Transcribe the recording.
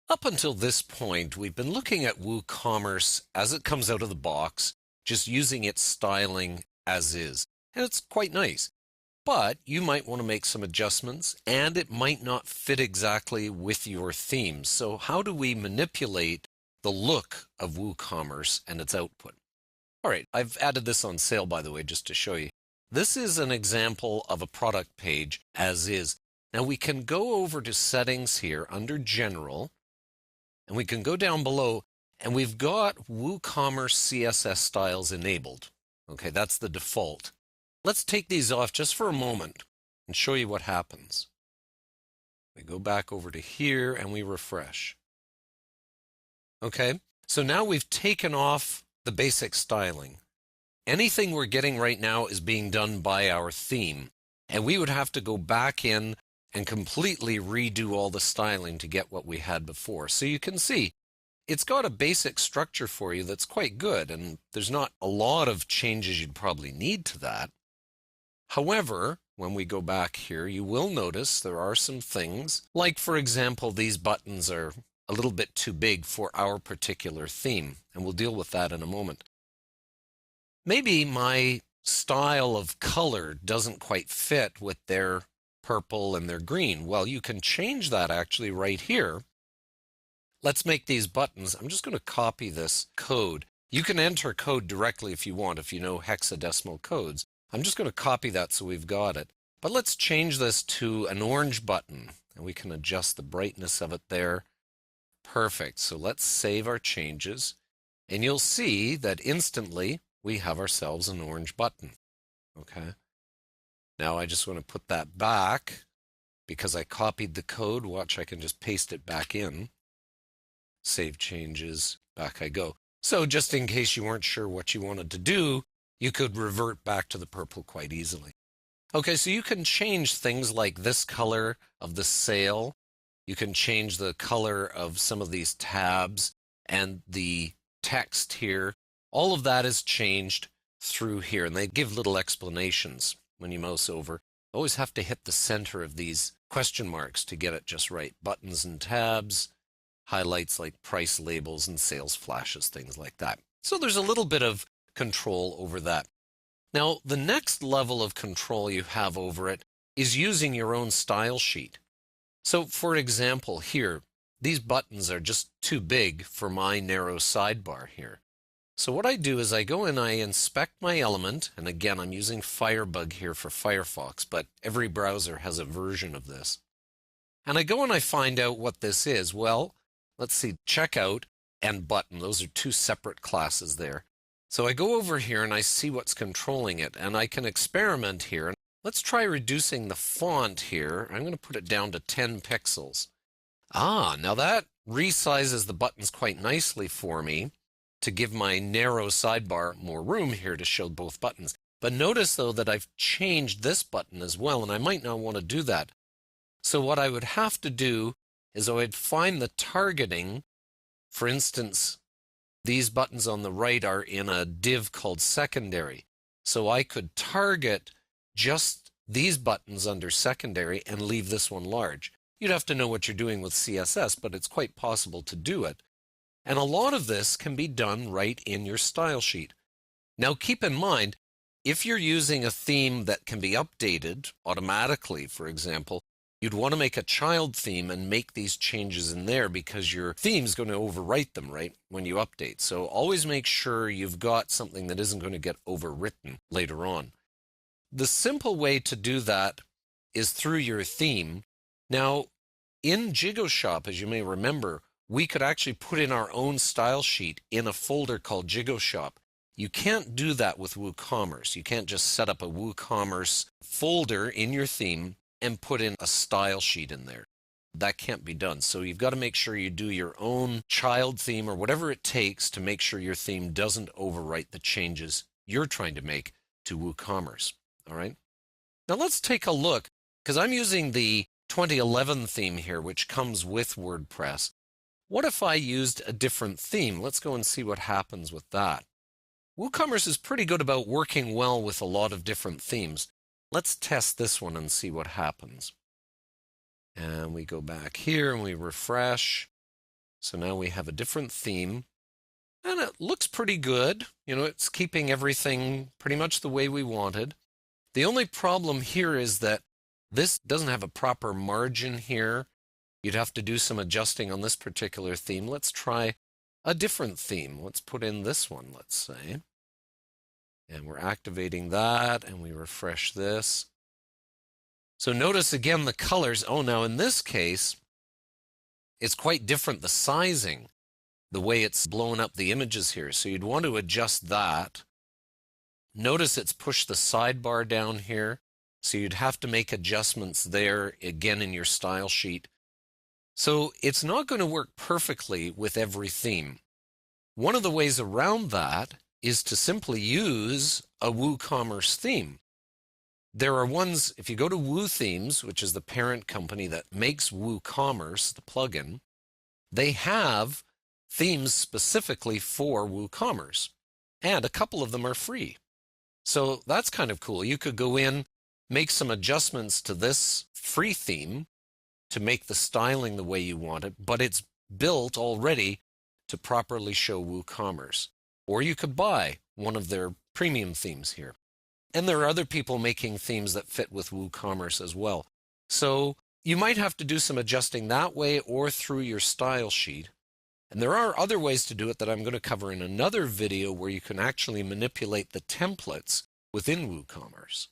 Up until this point, we've been looking at WooCommerce as it comes out of the box, just using its styling as is. And it's quite nice. But you might want to make some adjustments, and it might not fit exactly with your theme. So how do we manipulate the look of WooCommerce and its output? All right, I've added this on sale, by the way, just to show you. This is an example of a product page as is. Now we can go over to settings here under General, and we can go down below, and we've got WooCommerce CSS styles enabled. Okay, that's the default. Let's take these off just for a moment and show you what happens. We go back over to here and we refresh. Okay, so now we've taken off the basic styling. Anything we're getting right now is being done by our theme, and we would have to go back in and completely redo all the styling to get what we had before. So you can see it's got a basic structure for you that's quite good, and there's not a lot of changes you'd probably need to that. However, when we go back here, you will notice there are some things, like for example, these buttons are a little bit too big for our particular theme, and we'll deal with that in a moment. Maybe my style of color doesn't quite fit with their purple and their green. Well, you can change that actually right here. Let's make these buttons. I'm just going to copy this code. You can enter code directly if you want, if you know hexadecimal codes. I'm just going to copy that so we've got it. But let's change this to an orange button, and we can adjust the brightness of it there. Perfect. So let's save our changes, and you'll see that instantly we have ourselves an orange button. Okay. Now I just want to put that back because I copied the code. Watch, I can just paste it back in. Save changes, back I go. So just in case you weren't sure what you wanted to do, you could revert back to the purple quite easily. Okay, so you can change things like this color of the sail. You can change the color of some of these tabs and the text here. All of that is changed through here, and they give little explanations when you mouse over. Always have to hit the center of these question marks to get it just right. Buttons and tabs, highlights like price labels and sales flashes, things like that. So there's a little bit of control over that. Now, the next level of control you have over it is using your own style sheet. So for example, here, these buttons are just too big for my narrow sidebar here. So what I do is I go and I inspect my element, and again, I'm using Firebug here for Firefox, but every browser has a version of this. And I go and I find out what this is. Well, let's see, checkout and button, those are two separate classes there. So I go over here and I see what's controlling it, and I can experiment here. Let's try reducing the font here. I'm going to put it down to 10 pixels. Now that resizes the buttons quite nicely for me to give my narrow sidebar more room here to show both buttons. But notice though that I've changed this button as well, and I might not want to do that. So what I would have to do is I would find the targeting. For instance, these buttons on the right are in a div called secondary. So I could target just these buttons under secondary and leave this one large. You'd have to know what you're doing with CSS, but it's quite possible to do it. And a lot of this can be done right in your style sheet. Now keep in mind, if you're using a theme that can be updated automatically, for example, you'd want to make a child theme and make these changes in there because your theme's going to overwrite them, right, when you update. So always make sure you've got something that isn't going to get overwritten later on. The simple way to do that is through your theme. Now, in Jigoshop, as you may remember, we could actually put in our own style sheet in a folder called Jigoshop. You can't do that with WooCommerce. You can't just set up a WooCommerce folder in your theme and put in a style sheet in there. That can't be done. So you've got to make sure you do your own child theme or whatever it takes to make sure your theme doesn't overwrite the changes you're trying to make to WooCommerce. All right. Now let's take a look, because I'm using the 2011 theme here, which comes with WordPress. What if I used a different theme? Let's go and see what happens with that. WooCommerce is pretty good about working well with a lot of different themes. Let's test this one and see what happens. And we go back here and we refresh. So now we have a different theme, and it looks pretty good. It's keeping everything pretty much the way we wanted. The only problem here is that this doesn't have a proper margin here. You'd have to do some adjusting on this particular theme. Let's try a different theme. Let's put in this one, let's say. And we're activating that, and we refresh this. So notice again the colors. Oh, now in this case, it's quite different, the sizing, the way it's blown up the images here. So you'd want to adjust that. Notice it's pushed the sidebar down here. So you'd have to make adjustments there again in your style sheet. So it's not going to work perfectly with every theme. One of the ways around that is to simply use a WooCommerce theme. There are ones, if you go to WooThemes, which is the parent company that makes WooCommerce, the plugin, they have themes specifically for WooCommerce, and a couple of them are free. So that's kind of cool. You could go in, make some adjustments to this free theme to make the styling the way you want it, but it's built already to properly show WooCommerce. Or you could buy one of their premium themes here. And there are other people making themes that fit with WooCommerce as well. So you might have to do some adjusting that way or through your style sheet. And there are other ways to do it that I'm going to cover in another video where you can actually manipulate the templates within WooCommerce.